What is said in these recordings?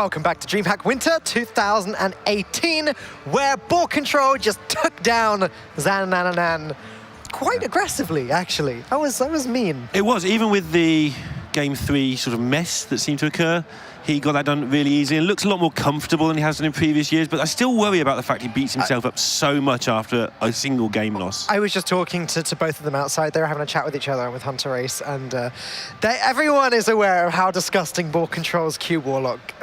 welcome back to DreamHack Winter 2018, where ball control just took down Xanananan quite aggressively, actually. That was mean. It was, even with the Game 3 sort of mess that seemed to occur. He got that done really easy and looks a lot more comfortable than he has done in previous years, but I still worry about the fact he beats himself up so much after a single game loss. I was just talking to both of them outside. They were having a chat with each other and with Hunter Race, and everyone is aware of how disgusting ball control's Q Warlock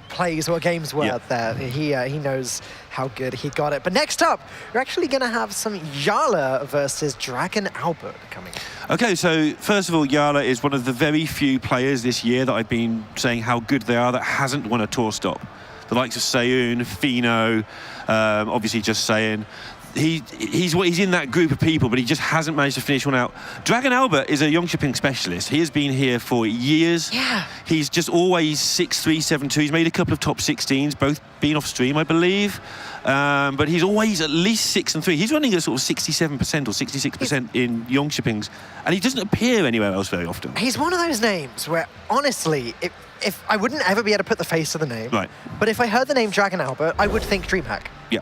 plays or games were there. He knows how good he got it. But next up, we're actually going to have some Jarla versus Dragonalbert coming. Okay, so first of all, Jarla is one of the very few players this year that I've been saying how good they are that hasn't won a tour stop. The likes of Seun, Fino, obviously just saying. He's in that group of people, but he just hasn't managed to finish one out. Dragonalbert is a Yongshipping specialist. He has been here for years. Yeah. He's just always 6'3", 7'2". He's made a couple of top 16s, both been off stream, I believe. But he's always at least 6 and 3. He's running at sort of 67% or 66% in Yongshippings, and he doesn't appear anywhere else very often. He's one of those names where, honestly, if I wouldn't ever be able to put the face to the name, right. But if I heard the name Dragonalbert, I would think DreamHack. Yeah.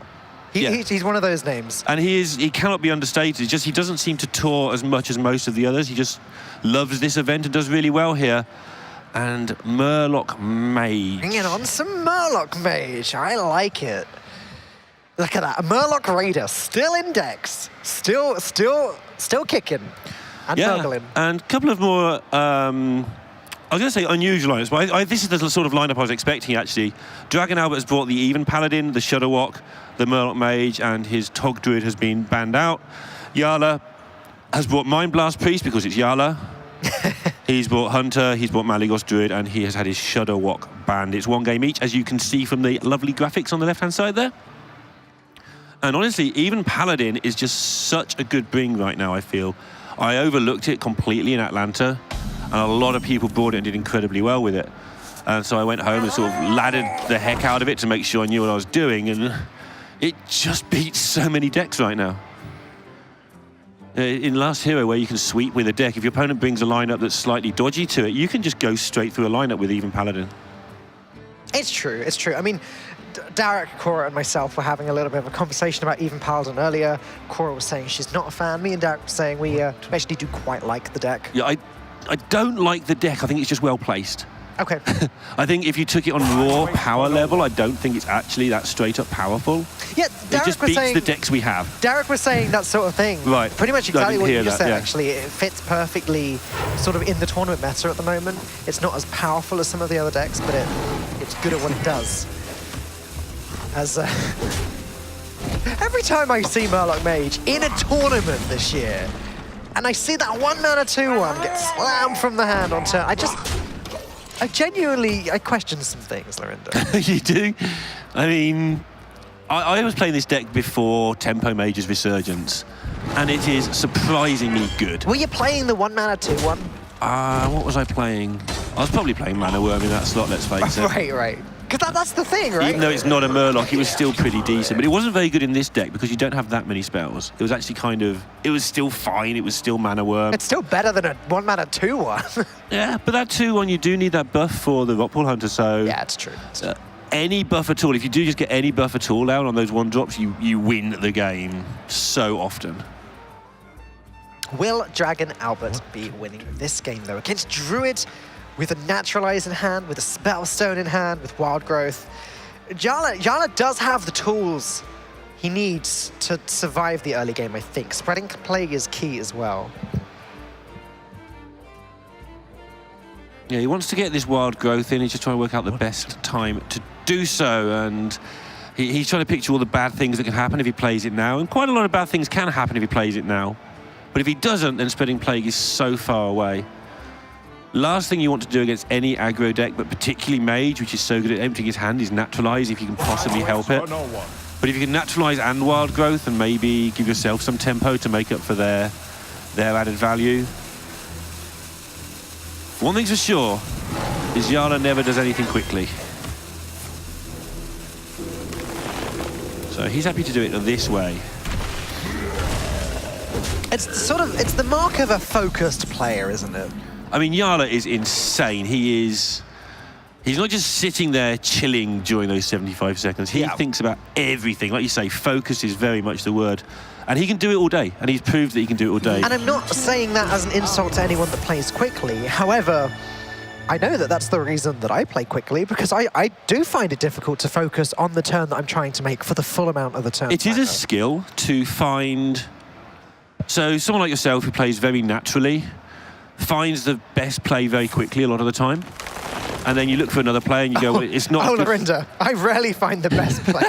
He's one of those names. And he cannot be understated. It's just he doesn't seem to tour as much as most of the others. He just loves this event and does really well here. And Murloc Mage. Bringing on some Murloc Mage. I like it. Look at that. A Murloc Raider still in decks. Still kicking. And juggling. And a couple of more I was going to say unusual lineups, but this is the sort of lineup I was expecting, actually. Dragonalbert has brought the Even Paladin, the Shudderwock, the Murloc Mage, and his Tog Druid has been banned out. Jarla has brought Mind Blast Priest because it's Jarla. He's brought Hunter, he's brought Malygos Druid, and he has had his Shudderwock banned. It's one game each, as you can see from the lovely graphics on the left-hand side there. And honestly, Even Paladin is just such a good bring right now, I feel. I overlooked it completely in Atlanta, and a lot of people brought it and did incredibly well with it. And so I went home and sort of laddered the heck out of it to make sure I knew what I was doing, and it just beats so many decks right now. In Last Hero, where you can sweep with a deck, if your opponent brings a lineup that's slightly dodgy to it, you can just go straight through a lineup with Even Paladin. It's true, it's true. I mean, Derek, Cora, and myself were having a little bit of a conversation about Even Paladin earlier. Cora was saying she's not a fan. Me and Derek were saying we actually do quite like the deck. Yeah, I don't like the deck. I think it's just well placed. Okay. I think if you took it on raw power level, I don't think it's actually that straight up powerful. Yeah, Derek it just beats the decks we have. Derek was saying that sort of thing. Right. Pretty much exactly what you just said, yeah. actually. It fits perfectly sort of in the tournament meta at the moment. It's not as powerful as some of the other decks, but it's good at what it does. As every time I see Murloc Mage in a tournament this year, and I see that 1-mana 2/1 get slammed from the hand on turn, I genuinely question some things, Lorinda. You do? I mean, I was playing this deck before Tempo Mage's Resurgence, and it is surprisingly good. Were you playing the 1-mana 2/1? What was I playing? I was probably playing Mana Worm in that slot, let's face it. Right. Because that's the thing, right? Even though it's not a Murloc, it was still pretty decent. But it wasn't very good in this deck because you don't have that many spells. It was actually it was still fine. It was still Mana Worm. It's still better than a 1-mana 2/1. Yeah, but that 2/1, you do need that buff for the Rockpool Hunter, so... Yeah, it's true. Any buff at all, if you do just get any buff at all out on those 1-drops, you win the game so often. Will Dragonalbert be winning this game, though? Against Druid, with a Naturalize in hand, with a Spellstone in hand, with Wild Growth. Jarla does have the tools he needs to survive the early game, I think. Spreading Plague is key as well. Yeah, he wants to get this Wild Growth in. He's just trying to work out the best time to do so, and he's trying to picture all the bad things that can happen if he plays it now, and quite a lot of bad things can happen if he plays it now. But if he doesn't, then Spreading Plague is so far away. Last thing you want to do against any aggro deck, but particularly Mage, which is so good at emptying his hand, is Naturalize if you can possibly help it. But if you can Naturalize and Wild Growth and maybe give yourself some tempo to make up for their added value. One thing's for sure, is Jarla never does anything quickly. So he's happy to do it this way. It's the mark of a focused player, isn't it? I mean, Jarla is insane. He is He's not just sitting there chilling during those 75 seconds. He thinks about everything. Like you say, focus is very much the word. And he can do it all day. And he's proved that he can do it all day. And I'm not saying that as an insult to anyone that plays quickly. However, I know that that's the reason that I play quickly, because I do find it difficult to focus on the turn that I'm trying to make for the full amount of the turn. It is a skill to find... So someone like yourself who plays very naturally finds the best play very quickly a lot of the time. And then you look for another play and you go, well, it's not... Oh, Lorinda, I rarely find the best play.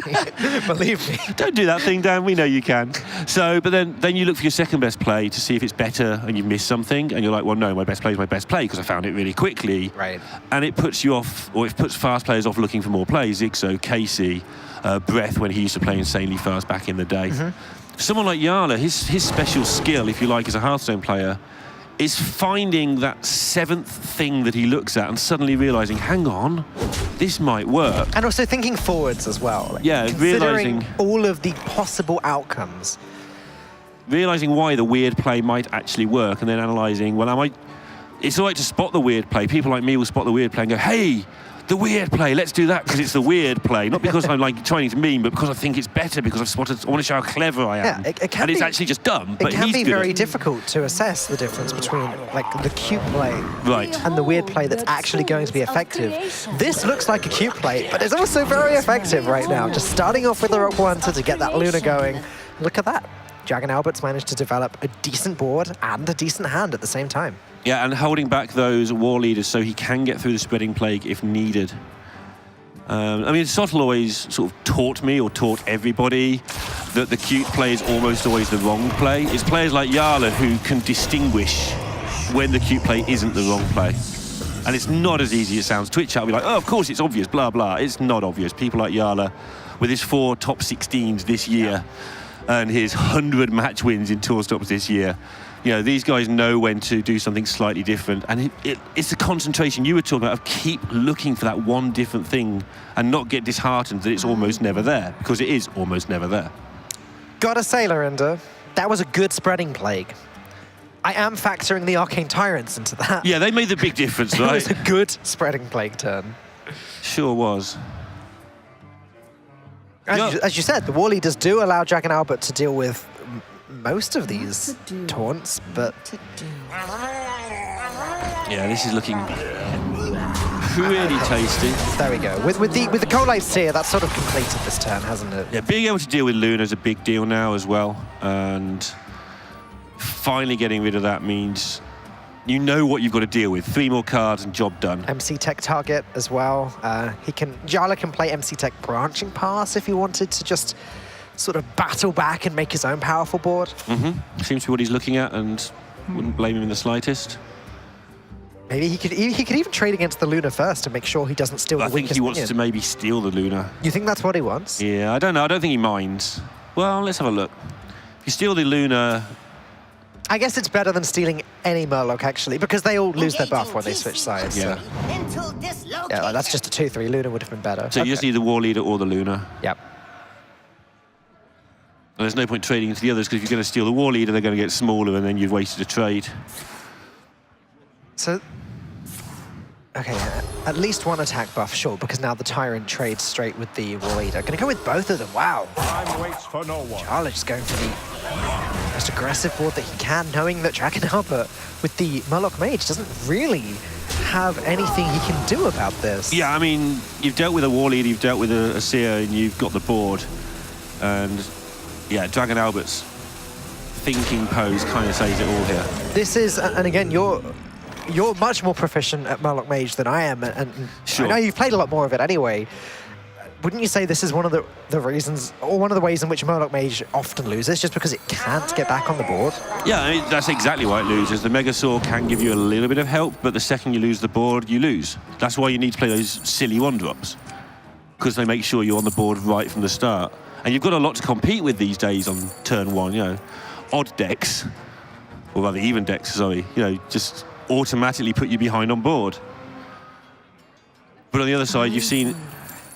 Believe me. Don't do that thing, Dan. We know you can. So, but then you look for your second best play to see if it's better and you miss something. And you're like, well, no, my best play is my best play because I found it really quickly. Right. And it puts you off, or it puts fast players off looking for more plays. Ixo, Casey, Breath, when he used to play insanely fast back in the day. Someone like Jarla, his special skill, if you like, as a Hearthstone player, is finding that seventh thing that he looks at and suddenly realising, hang on, this might work. And also thinking forwards as well. Like Realising all of the possible outcomes. Realising why the weird play might actually work, and then analysing, well, it's all right to spot the weird play. People like me will spot the weird play and go, hey, the weird play, let's do that because it's the weird play. Not because I'm like trying to meme, but because I think it's better, because I've spotted, I want to show how clever I am. Yeah, it can and it's be, actually just dumb, but it can he's be good very at it. difficult to assess the difference between like the cute play and the weird play that's actually going to be effective. This looks like a cute play, but it's also very effective right now. Just starting off with the Rock Wanter to get that Luna going. Look at that. Dragonalbert's managed to develop a decent board and a decent hand at the same time. Yeah, and holding back those war leaders so he can get through the spreading plague if needed. I mean, Sottle always sort of taught me, or taught everybody, that the cute play is almost always the wrong play. It's players like Jarla who can distinguish when the cute play isn't the wrong play. And it's not as easy as it sounds. Twitch chat will be like, oh, of course it's obvious, blah, blah. It's not obvious. People like Jarla, with his 4 top 16s this year, and his 100 match wins in tour stops this year, you know, these guys know when to do something slightly different. And it's the concentration you were talking about of keep looking for that one different thing and not get disheartened that it's almost never there, because it is almost never there. Gotta say, Lorinda, that was a good spreading plague. I am factoring the Arcane Tyrants into that. Yeah, they made the big difference, right? It was a good spreading plague turn. Sure was. As you said, the war leaders do allow Dragonalbert to deal with most of these taunts, but... Yeah, this is looking really tasty. There we go. With the Cold Light Seer, that's sort of completed this turn, hasn't it? Yeah, being able to deal with Luna is a big deal now as well, and finally getting rid of that means you know what you've got to deal with. 3 more cards and job done. MC Tech target as well. Jarla can play MC Tech Branching Pass if he wanted to just sort of battle back and make his own powerful board. Seems to be what he's looking at, and wouldn't blame him in the slightest. Maybe he could even trade against the Luna first to make sure he doesn't steal the weakest I think he wants minion. to maybe steal the Luna. You think that's what he wants? Yeah, I don't know. I don't think he minds. Well, let's have a look. If you steal the Luna... I guess it's better than stealing any Murloc, actually, because they all lose their buff when they switch sides. Yeah. So. Yeah, that's just a 2/3. Luna would have been better. So you just need the War Leader or the Luna. Yep. And there's no point trading into the others, because if you're going to steal the War Leader, they're going to get smaller, and then you've wasted a trade. So, okay, at least one attack buff, sure, because now the Tyrant trades straight with the War Leader. Going to go with both of them. Wow. Time waits for no one. Jarla just going for the most aggressive board that he can, knowing that Dragonalbert with the Murloc Mage doesn't really have anything he can do about this. Yeah, I mean, you've dealt with a War Leader, you've dealt with a Seer, and you've got the board. And yeah, Dragonalbert's thinking pose kind of says it all here. This is, and again, you're much more proficient at Murloc Mage than I am, and sure. I know you've played a lot more of it anyway. Wouldn't you say this is one of the reasons, or one of the ways in which Murloc Mage often loses, just because it can't get back on the board? Yeah, I mean, that's exactly why it loses. The Megasaur can give you a little bit of help, but the second you lose the board, you lose. That's why you need to play those silly 1-drops, because they make sure you're on the board right from the start. And you've got a lot to compete with these days on turn 1, you know. Odd decks, or rather even decks, sorry, you know, just automatically put you behind on board. But on the other side, you've seen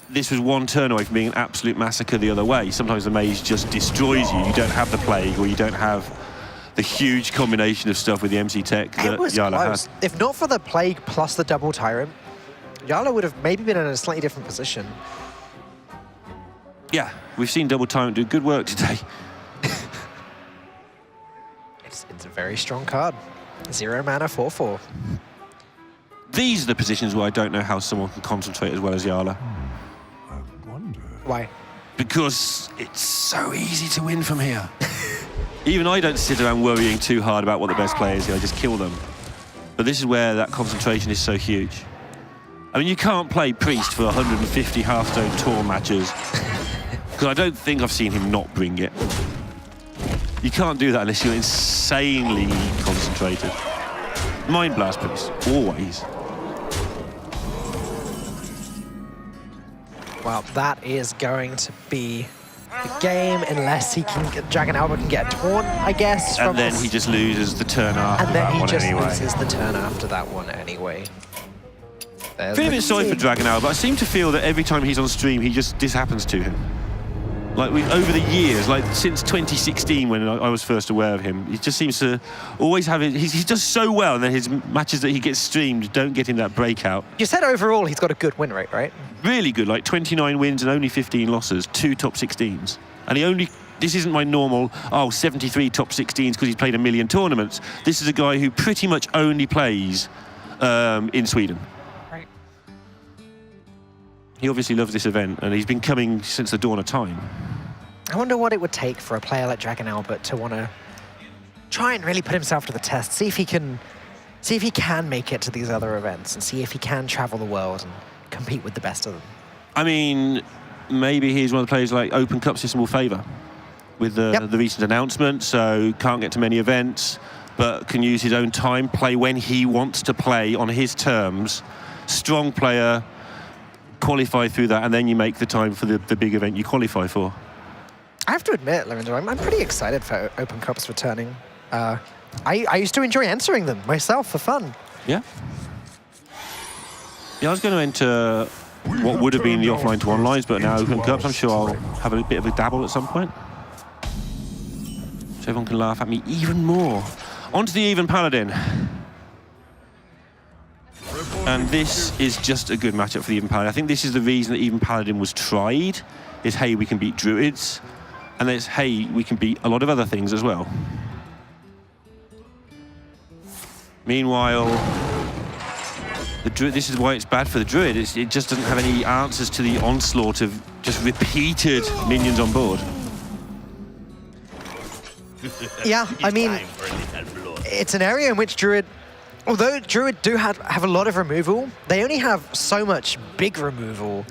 this was one turn away from being an absolute massacre the other way. Sometimes the Mage just destroys you. You don't have the Plague, or you don't have the huge combination of stuff with the MC Tech that It was Jarla close. has. If not for the Plague plus the double Tyrant, Jarla would have maybe been in a slightly different position. Yeah, we've seen Double Tyrant do good work today. It's a very strong card. 0 mana, 4/4. These are the positions where I don't know how someone can concentrate as well as Jarla. I wonder. Why? Because it's so easy to win from here. Even I don't sit around worrying too hard about what the best player is here, I just kill them. But this is where that concentration is so huge. I mean, you can't play Priest for 150 Hearthstone tour matches, because I don't think I've seen him not bring it. You can't do that unless you're insanely concentrated. Mind Blast Priest, always. Well, that is going to be the game unless he can get, Dragonalbert can get a taunt, I guess. And then he just loses the turn after and then that he one just anyway. loses the turn after that one anyway. I feel a bit sorry for Dragonalbert, but I seem to feel that every time he's on stream, this happens to him. Like over the years, like since 2016 when I was first aware of him, he just seems to always have it. He does so well, and then his matches that he gets streamed don't get him that breakout. You said overall he's got a good win rate, right? Really good, like 29 wins and only 15 losses, 2 top 16s. And this isn't my normal, 73 top 16s because he's played a million tournaments. This is a guy who pretty much only plays in Sweden. Right. He obviously loves this event, and he's been coming since the dawn of time. I wonder what it would take for a player like Dragonalbert to want to try and really put himself to the test, see if he can make it to these other events, and see if he can travel the world and compete with the best of them. I mean, maybe he's one of the players like Open Cup system will favour with the recent announcement, so can't get to many events, but can use his own time, play when he wants to play on his terms. Strong player, qualify through that, and then you make the time for the big event you qualify for. I have to admit, Lavender, I'm pretty excited for Open Cups returning. I used to enjoy entering them myself for fun. Yeah. Yeah, I was going to enter what would have been the offline to onlines, but now Open Cups, I'm sure I'll have a bit of a dabble at some point. So everyone can laugh at me even more. On to the Even Paladin. And this is just a good matchup for the Even Paladin. I think this is the reason that Even Paladin was tried, is hey, we can beat Druids, and it's hey, we can beat a lot of other things as well. Meanwhile, this is why it's bad for the Druid. It just doesn't have any answers to the onslaught of just repeated minions on board. Yeah, I mean, it's an area in which Druid, although Druid do have a lot of removal, they only have so much big removal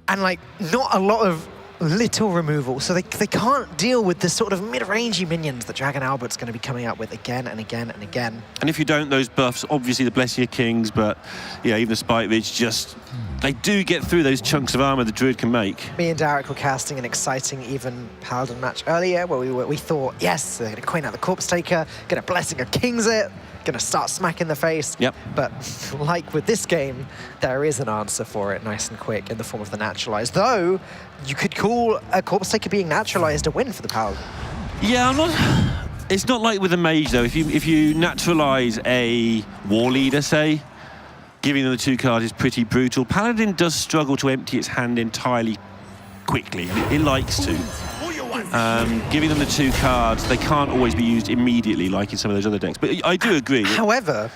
and like not a lot of little removal, so they can't deal with the sort of mid-rangey minions that Dragonalbert's going to be coming out with again and again and again. And if you don't, those buffs, obviously the Blessing of Kings, but yeah, even the Spite Ridge, they do get through those chunks of armor the Druid can make. Me and Derek were casting an exciting Even Paladin match earlier where we thought, yes, they're going to coin out the Corpse Taker, going to Blessing of Kings it, going to start smacking the face. Yep. But like with this game, there is an answer for it nice and quick in the form of the Naturalized. Though, you could call a Corpse Taker being Naturalized a win for the Paladin. Yeah, it's not like with a Mage, though. If you naturalize a War Leader, say, giving them the 2 cards is pretty brutal. Paladin does struggle to empty its hand entirely quickly. It likes to. Giving them the 2 cards, they can't always be used immediately like in some of those other decks. But I do agree. However,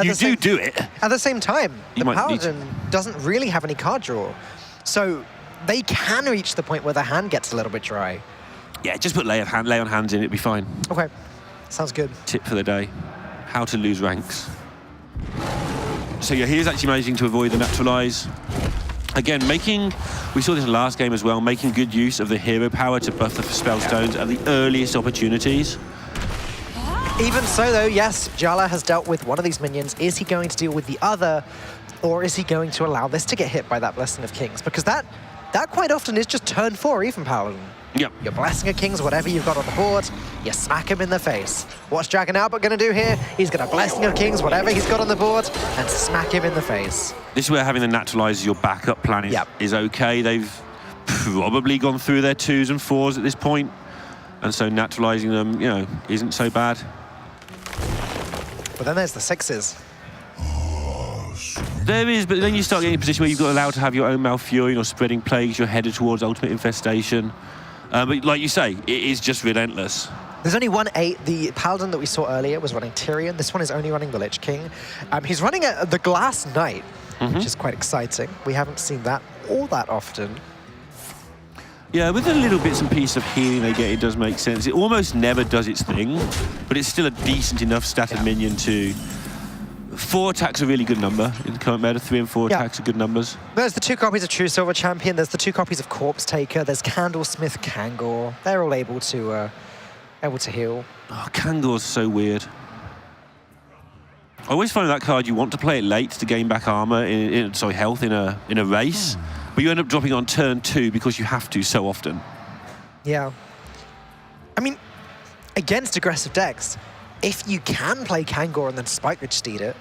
you do it. At the same time, You the might need Paladin doesn't really have any card draw. So they can reach the point where the hand gets a little bit dry. Yeah, just put lay on hands in, it'd be fine. Okay, sounds good. Tip for the day, how to lose ranks. So yeah, he is actually managing to avoid the naturalize. Again, we saw this last game as well, making good use of the hero power to buff the spell stones at the earliest opportunities. Even so though, yes, Jarla has dealt with one of these minions. Is he going to deal with the other, or is he going to allow this to get hit by that Blessing of Kings? Because that quite often is just turn 4 Even Paladin. Yep. Your Blessing of Kings, whatever you've got on the board, you smack him in the face. What's Dragonalbert going to do here? He's going to Blessing of Kings, whatever he's got on the board, and smack him in the face. This is where having the naturalize as your backup plan is okay. They've probably gone through their 2s and 4s at this point, and so naturalizing them, isn't so bad. But then there's the 6s. There is, but then you start getting in a position where you've got allowed to have your own Malfurion or spreading plagues. You're headed towards ultimate infestation. But like you say, it is just relentless. There's only 1/8. The Paladin that we saw earlier was running Tyrion. This one is only running the Lich King. He's running the Glass Knight, which is quite exciting. We haven't seen that all that often. Yeah, with the little bits and pieces of healing they get, it does make sense. It almost never does its thing, but it's still a decent enough statted minion to... 4 attacks a really good number in the current meta. 3 and 4 attacks are good numbers. There's the 2 copies of True Silver Champion. There's the 2 copies of Corpse Taker. There's Candlesmith Kangor. They're all able to heal. Oh, Kangor's so weird. I always find that card you want to play it late to gain back armor, health in a race, but you end up dropping on turn 2 because you have to so often. Yeah. I mean, against aggressive decks, if you can play Kangor and then Spike Ridge Steed it,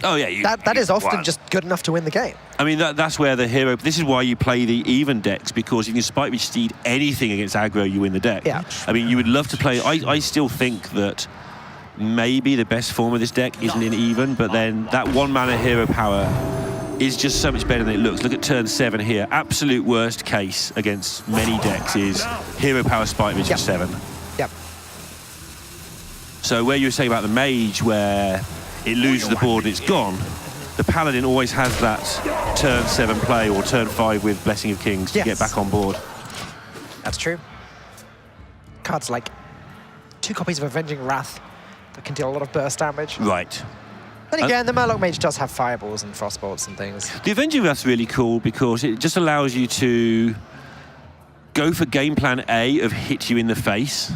oh yeah, that is often just good enough to win the game. I mean, that's where the hero... This is why you play the even decks, because if you can Spike Ridge Steed anything against aggro, you win the deck. Yeah. I mean, you would love to play... I still think that maybe the best form of this deck isn't in even, but then that 1 mana hero power is just so much better than it looks. Look at turn 7 here. Absolute worst case against many decks is hero power Spike Ridge for 7. Yep. So where you were saying about the Mage, where it loses the board and it's gone, the Paladin always has that turn 7 play or turn 5 with Blessing of Kings to get back on board. That's true. Cards like 2 copies of Avenging Wrath that can deal a lot of burst damage. Right. Then again, the Murloc Mage does have fireballs and frostbolts and things. The Avenging Wrath's really cool because it just allows you to go for game plan A of hit you in the face,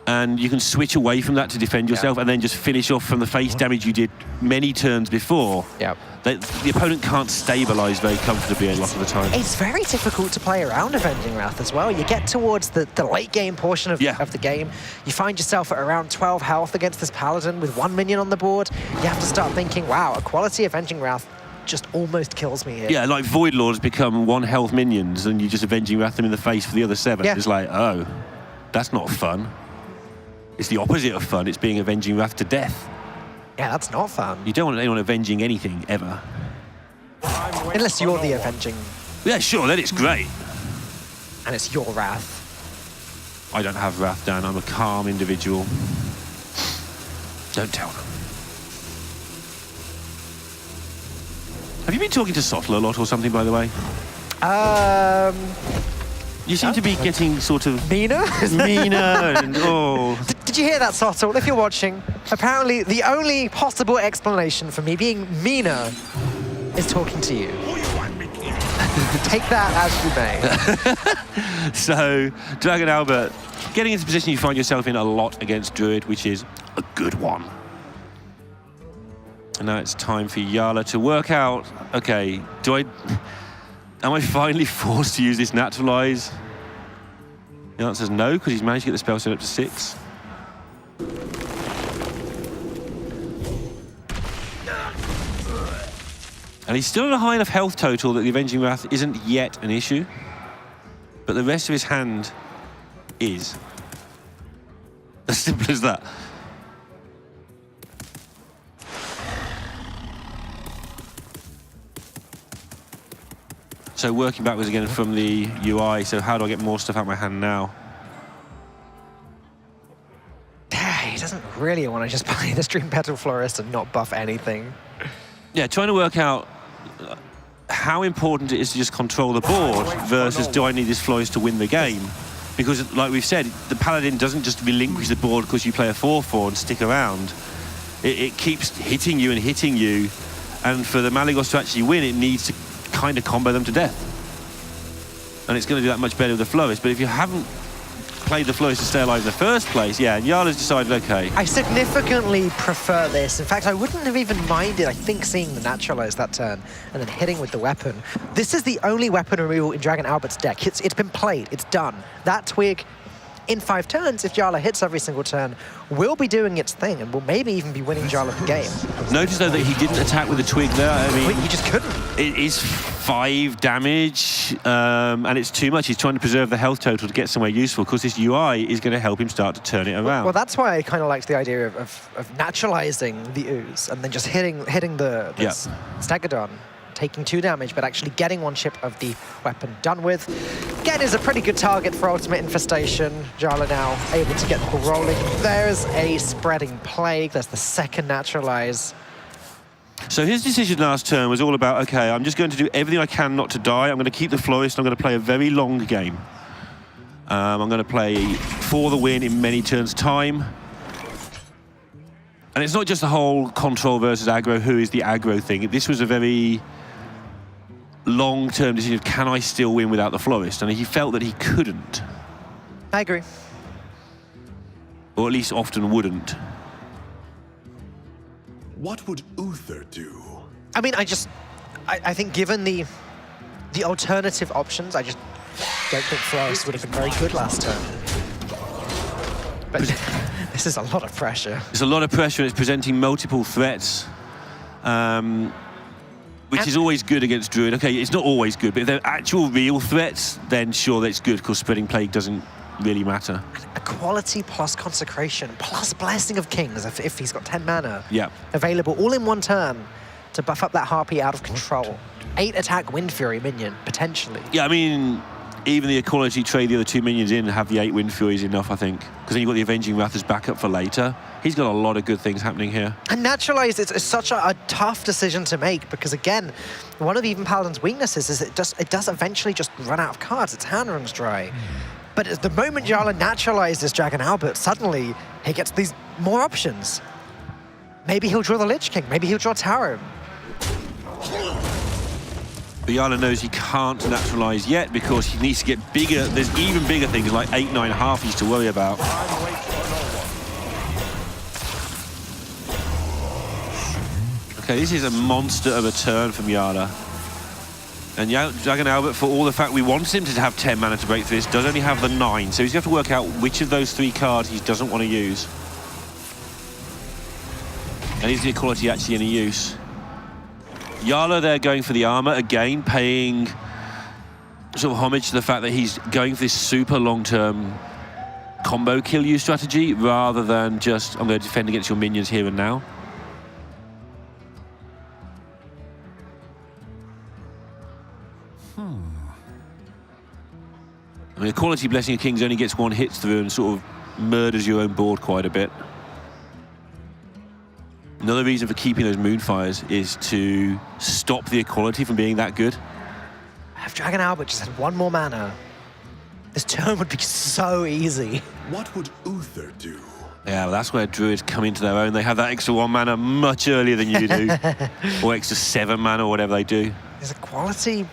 and you can switch away from that to defend yourself and then just finish off from the face damage you did many turns before. Yep. The opponent can't stabilize very comfortably a lot of the time. It's very difficult to play around Avenging Wrath as well. You get towards the late game portion of the game, you find yourself at around 12 health against this Paladin with 1 minion on the board. You have to start thinking, wow, a quality Avenging Wrath just almost kills me here. Yeah, like Void Lords become 1 health minions and you just Avenging Wrath them in the face for the other 7. Yeah. It's like, oh, that's not fun. It's the opposite of fun. It's being Avenging Wrath to death. Yeah, that's not fun. You don't want anyone avenging anything, ever. Unless you're the avenging. Yeah, sure, then it's great. And it's your wrath. I don't have wrath, Dan. I'm a calm individual. Don't tell them. Have you been talking to Sottle a lot or something, by the way? You seem to be getting sort of... Meaner? and Did you hear that, Sottle? If you're watching, apparently the only possible explanation for me being meaner is talking to you. Take that as you may. So, Dragonalbert, getting into the position you find yourself in a lot against Druid, which is a good one. And now it's time for Jarla to work out, okay, am I finally forced to use this Naturalize? The answer is no, because he's managed to get the spell set up to 6. And he's still at a high enough health total that the Avenging Wrath isn't yet an issue. But the rest of his hand is. As simple as that. So working backwards again from the UI, so how do I get more stuff out of my hand now? He doesn't really want to just play the Stream Petal Florist and not buff anything. Yeah, trying to work out how important it is to just control the board versus do I need this Florist to win the game? Because, like we've said, the Paladin doesn't just relinquish the board because you play a 4/4 and stick around. It keeps hitting you and hitting you, and for the Malygos to actually win, it needs to kind of combo them to death. And it's going to do that much better with the Florist, but if you haven't played the Florist to stay alive in the first place, yeah, and Jarla's decided, okay. I significantly prefer this. In fact, I wouldn't have even minded, I think, seeing the Naturalize that turn and then hitting with the weapon. This is the only weapon removal in Dragonalbert's deck. It's been played, it's done. That twig, in 5 turns, if Jarla hits every single turn, will be doing its thing and will maybe even be winning Jarla the game. Notice, though, that he didn't attack with the twig there. I mean, he just couldn't. It is 5 damage, and it's too much. He's trying to preserve the health total to get somewhere useful, because this UI is going to help him start to turn it around. Well, that's why I kind of liked the idea of naturalizing the ooze and then just hitting the Stegadon. taking 2 damage, but actually getting 1 chip of the weapon done with. Again, is a pretty good target for Ultimate Infestation. Jarla now able to get the ball rolling. There's a Spreading Plague. There's the second Naturalize. So his decision last turn was all about, okay, I'm just going to do everything I can not to die. I'm going to keep the Florist. I'm going to play a very long game. I'm going to play for the win in many turns' time. And it's not just the whole control versus aggro, who is the aggro thing. This was a very long-term decision of, can I still win without the Florist? And he felt that he couldn't. I agree. Or at least often wouldn't. What would Uther do? I mean, I think given the alternative options, I just don't think Florist would have been very good last turn. But this is a lot of pressure. It's a lot of pressure, and it's presenting multiple threats, which is always good against Druid. Okay, it's not always good, but if they're actual real threats, then sure, that's good, because Spreading Plague doesn't really matter. Equality plus Consecration plus Blessing of Kings, if he's got 10 mana Yeah. available all in 1 turn to buff up that Harpy out of control. 8 attack Wind Fury minion, potentially. Yeah, I mean, even the Equality trade the other 2 minions in, have the 8 Wind Furies enough, I think. Because then you've got the Avenging Wrath as backup for later. He's got a lot of good things happening here. And Naturalize is such a tough decision to make because, again, one of Even Paladin's weaknesses is it does eventually just run out of cards. Its hand runs dry. But at the moment Jarla naturalizes Dragonalbert, suddenly he gets these more options. Maybe he'll draw the Lich King. Maybe he'll draw Tauren. But Jarla knows he can't naturalize yet because he needs to get bigger. There's even bigger things like 8/9 halfies to worry about. Okay, this is a monster of a turn from Jarla. And Dragonalbert, for all the fact we want him to have 10 mana to break through this, does only have the 9. So he's going to have to work out which of those 3 cards he doesn't want to use. And is the Equality actually any use? Jarla there going for the armor again, paying sort of homage to the fact that he's going for this super long-term combo kill you strategy rather than just, I'm going to defend against your minions here and now. I mean, Equality Blessing of Kings only gets 1 hit through and sort of murders your own board quite a bit. Another reason for keeping those Moonfires is to stop the Equality from being that good. If Dragonalbert just had 1 more mana, this turn would be so easy. What would Uther do? Yeah, well, that's where Druids come into their own. They have that extra 1 mana much earlier than you do. Or extra 7 mana or whatever they do. Is Equality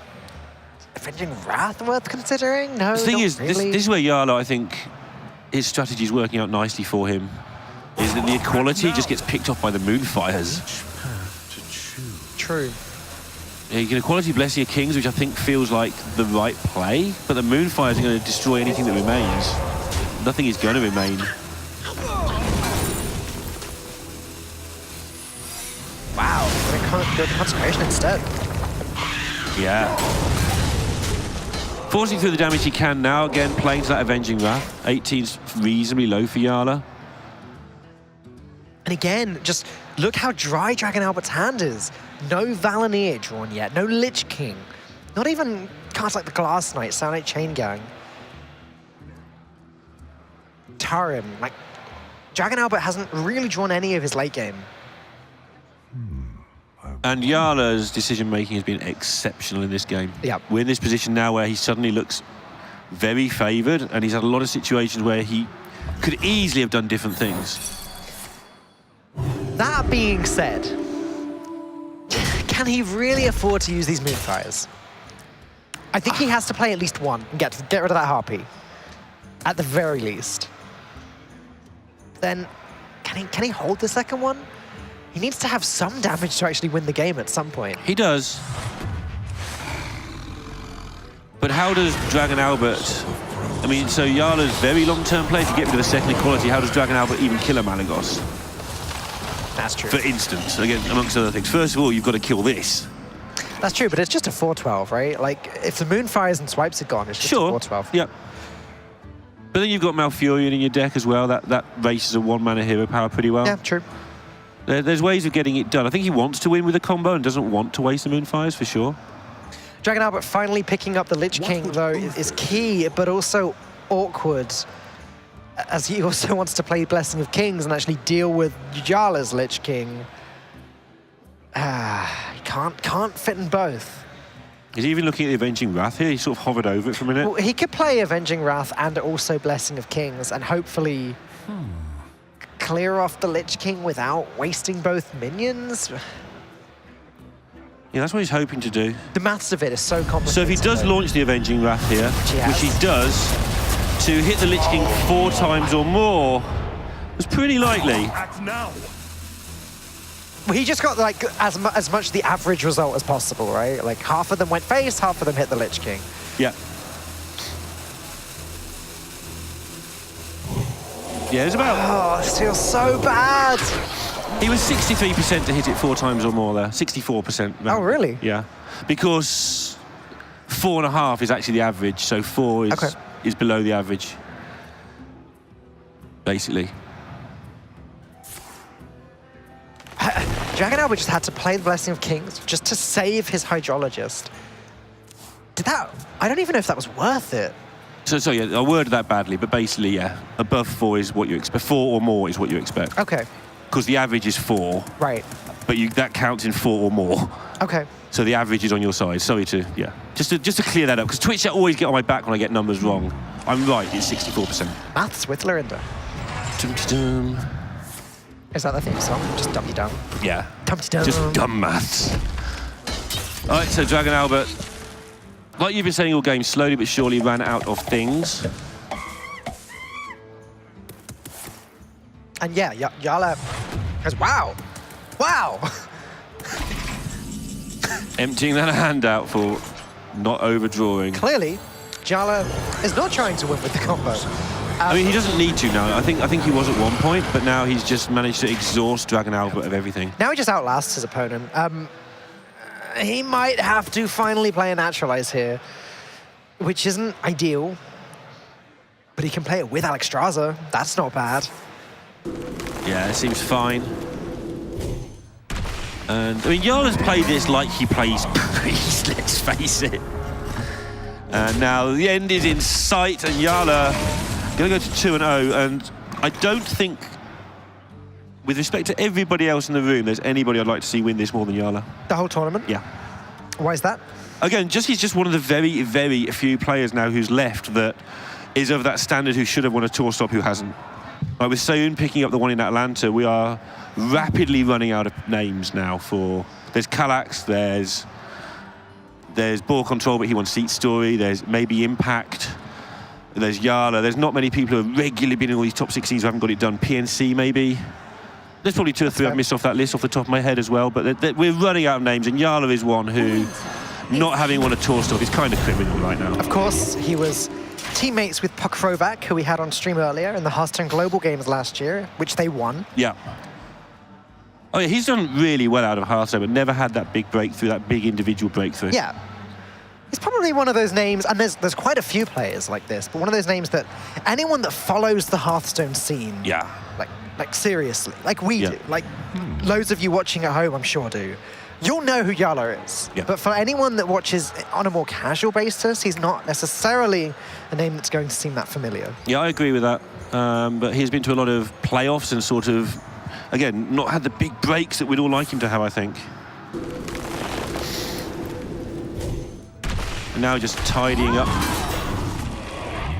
Avenging Wrath worth considering? No, The thing not is, really. this is where Jarla, I think, his strategy is working out nicely for him. Is that the Equality just gets picked off by the Moonfires. True. Yeah, you can Equality Blessing of Kings, which I think feels like the right play, but the Moonfires are going to destroy anything that remains. Nothing is going to remain. Wow, good Consecration instead. Yeah. Forcing through the damage he can now, again, playing to that Avenging Wrath. 18's reasonably low for Jarla. And again, just look how dry Dragonalbert's hand is. No Valanier drawn yet, no Lich King. Not even cards like the Glass Knight, Soundite Chain Gang. Tarim, like, Dragonalbert hasn't really drawn any of his late game. And Jarla's decision-making has been exceptional in this game. Yeah. We're in this position now where he suddenly looks very favoured, and he's had a lot of situations where he could easily have done different things. That being said, can he really afford to use these Moonfires? I think he has to play at least 1 and get rid of that Harpy, at the very least. Then, can he hold the second one? He needs to have some damage to actually win the game at some point. He does. But how does Dragonalbert... I mean, so Jarla's very long-term play, if you get rid of the second Equality, how does Dragonalbert even kill a Malagos? That's true. For instance, again, amongst other things. First of all, you've got to kill this. That's true, but it's just a 4/12, right? Like, if the Moonfires and Swipes are gone, it's just a 4/12. Yep. But then you've got Malfurion in your deck as well. That races a 1 mana hero power pretty well. Yeah, true. There's ways of getting it done. I think he wants to win with a combo and doesn't want to waste the Moonfires for sure. Dragonalbert finally picking up the Lich King, though, is key, but also awkward, as he also wants to play Blessing of Kings and actually deal with Jarla's Lich King. He can't fit in both. Is he even looking at the Avenging Wrath here? He sort of hovered over it for a minute. Well, he could play Avenging Wrath and also Blessing of Kings and hopefully clear off the Lich King without wasting both minions. Yeah, that's what he's hoping to do. The maths of it is so complicated. So if he does launch the Avenging Wrath here, which he does, to hit the Lich King 4 times or more, was pretty likely. Act now. Well, he just got like as much the average result as possible, right? Like half of them went face, half of them hit the Lich King. Yeah. Yeah, it's about... Oh, this feels so bad. He was 63% to hit it 4 times or more there. 64%. Oh, really? Yeah. Because 4.5 is actually the average, so 4 is below the average. Basically. Dragonalbert just had to play the Blessing of Kings just to save his Hydrologist. I don't even know if that was worth it. So yeah, I worded that badly, but basically, yeah, above 4 is what you expect. 4 or more is what you expect. Okay. Because the average is 4. Right. But that counts in 4 or more. Okay. So the average is on your side. Sorry to, yeah. Just to clear that up, because Twitch always get on my back when I get numbers wrong. I'm right, it's 64%. Maths with Lorinda. Dum-de-dum. Is that the theme song? Just dum-de-dum. Yeah. Dum-de-dum. Just dumb maths. All right, so Dragonalbert, like you've been saying all game, slowly but surely ran out of things. And yeah, Jarla goes, wow. Wow. Emptying that hand out for not overdrawing. Clearly, Jarla is not trying to win with the combo. I mean, he doesn't need to now. I think he was at one point, but now he's just managed to exhaust Dragonalbert of everything. Now he just outlasts his opponent. He might have to finally play a Naturalize here, which isn't ideal. But he can play it with Alexstrasza. That's not bad. Yeah, it seems fine. And I mean, Jarla's played this like he plays Prix, let's face it. And now the end is in sight, and Jarla going to go to 2-0. And I don't think, with respect to everybody else in the room, there's anybody I'd like to see win this more than Jarla. The whole tournament? Yeah. Why is that? Again, he's just one of the very, very few players now who's left that is of that standard who should have won a tour stop who hasn't. Like with Seoun picking up the one in Atlanta, we are rapidly running out of names now for... There's Kallax, there's Ball Control, but he won Seat Story, there's maybe Impact, there's Jarla. There's not many people who have regularly been in all these top 16s who haven't got it done. PNC maybe. There's probably 2 or 3 I've missed off that list off the top of my head as well, but we're running out of names, and Jarla is one who, not having won a tour stop, is kind of criminal right now. Of course, he was teammates with Pukrovac, who we had on stream earlier in the Hearthstone Global Games last year, which they won. Yeah. Oh yeah, he's done really well out of Hearthstone, but never had that big breakthrough, that big individual breakthrough. Yeah. He's probably one of those names, and there's quite a few players like this, but one of those names that anyone that follows the Hearthstone scene, yeah, like seriously, like we do, like loads of you watching at home, I'm sure do. You'll know who Jarla is, but for anyone that watches on a more casual basis, he's not necessarily a name that's going to seem that familiar. Yeah, I agree with that. But he's been to a lot of playoffs and sort of, again, not had the big breaks that we'd all like him to have, I think. And now just tidying up.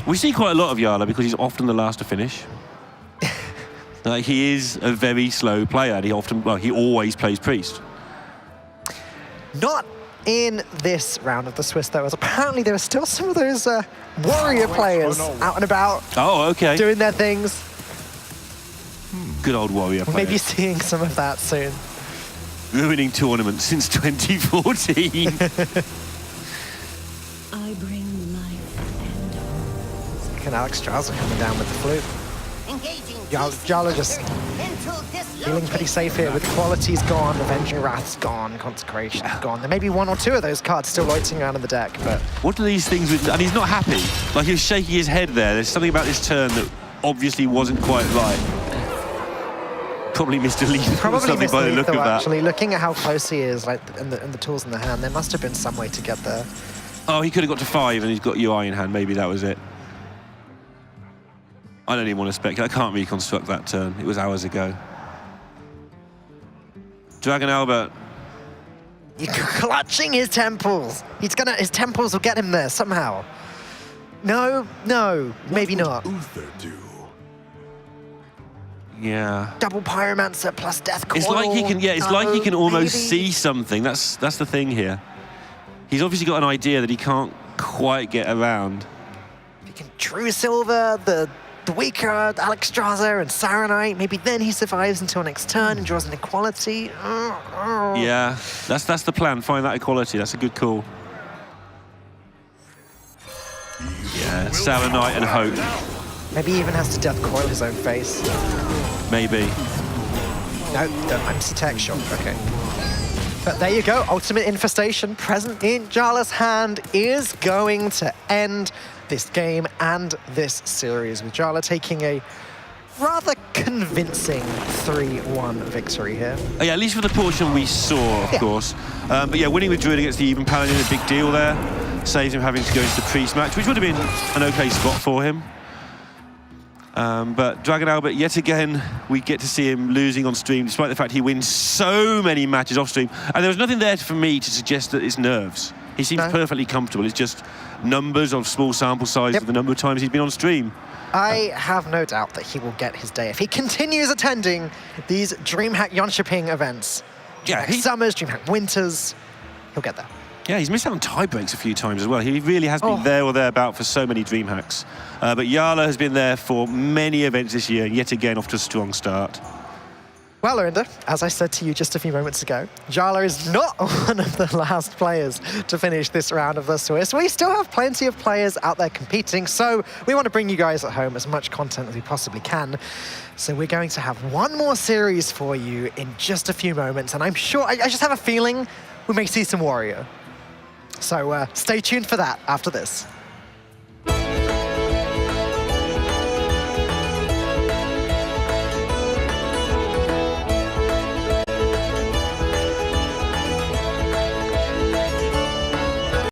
We see quite a lot of Jarla because he's often the last to finish. He is a very slow player, and he always plays Priest. Not in this round of the Swiss, though, as apparently there are still some of those warrior players out and about. Oh, okay. Doing their things. Good old warrior player. Maybe seeing some of that soon. Ruining tournaments since 2014. I bring life and And Alexstrasza coming down with the flute. Jarla just feeling pretty safe here with Quality's gone, Avenging Wrath's gone, Consecration's gone. There may be 1 or 2 of those cards still loitering around in the deck, but... What are these things with... And he's not happy. Like, he was shaking his head there. There's something about this turn that obviously wasn't quite right. Probably Mr. Lee or Probably something by the look of though, that. actually. Looking at how close he is, like, and the tools in the hand, there must have been some way to get there. Oh, he could have got to 5 and he's got UI in hand. Maybe that was it. I don't even want to speculate. I can't reconstruct that turn. It was hours ago. Dragonalbert. He's clutching his temples. His temples will get him there somehow. No, maybe not. Uther do? Yeah. Double Pyromancer plus Death Coil. It's like he can. Yeah, it's like he can almost maybe. see something. That's the thing here. He's obviously got an idea that he can't quite get around. He can True Silver, the weaker Alexstrasza and Saronite. Maybe then he survives until next turn and draws an equality. Yeah, that's the plan. Find that equality. That's a good call. Yeah, Saronite and hope. Maybe he even has to Death Coil his own face. Maybe. No, don't MC Tech, sure, okay. But there you go, Ultimate Infestation present in Jarla's hand is going to end this game and this series, with Jarla taking a rather convincing 3-1 victory here. Yeah, at least for the portion we saw, of course. But yeah, winning with Druid against the Even Paladin, a big deal there. Saves him having to go into the Prix match, which would have been an okay spot for him. But Dragonalbert, yet again, we get to see him losing on stream, despite the fact he wins so many matches off stream. And there was nothing there for me to suggest that it's nerves. He seems perfectly comfortable. It's just numbers of small sample size of the number of times he's been on stream. I have no doubt that he will get his day if he continues attending these DreamHack Yonshipping events. Yeah, DreamHack Summers, DreamHack Winters, he'll get there. Yeah, he's missed out on tie breaks a few times as well. He really has been there or thereabout for so many DreamHacks. But Jarla has been there for many events this year, and yet again off to a strong start. Well, Lorinda, as I said to you just a few moments ago, Jarla is not one of the last players to finish this round of the Swiss. We still have plenty of players out there competing, so we want to bring you guys at home as much content as we possibly can. So we're going to have one more series for you in just a few moments, and I'm sure, I just have a feeling we may see some Warrior. So stay tuned for that after this.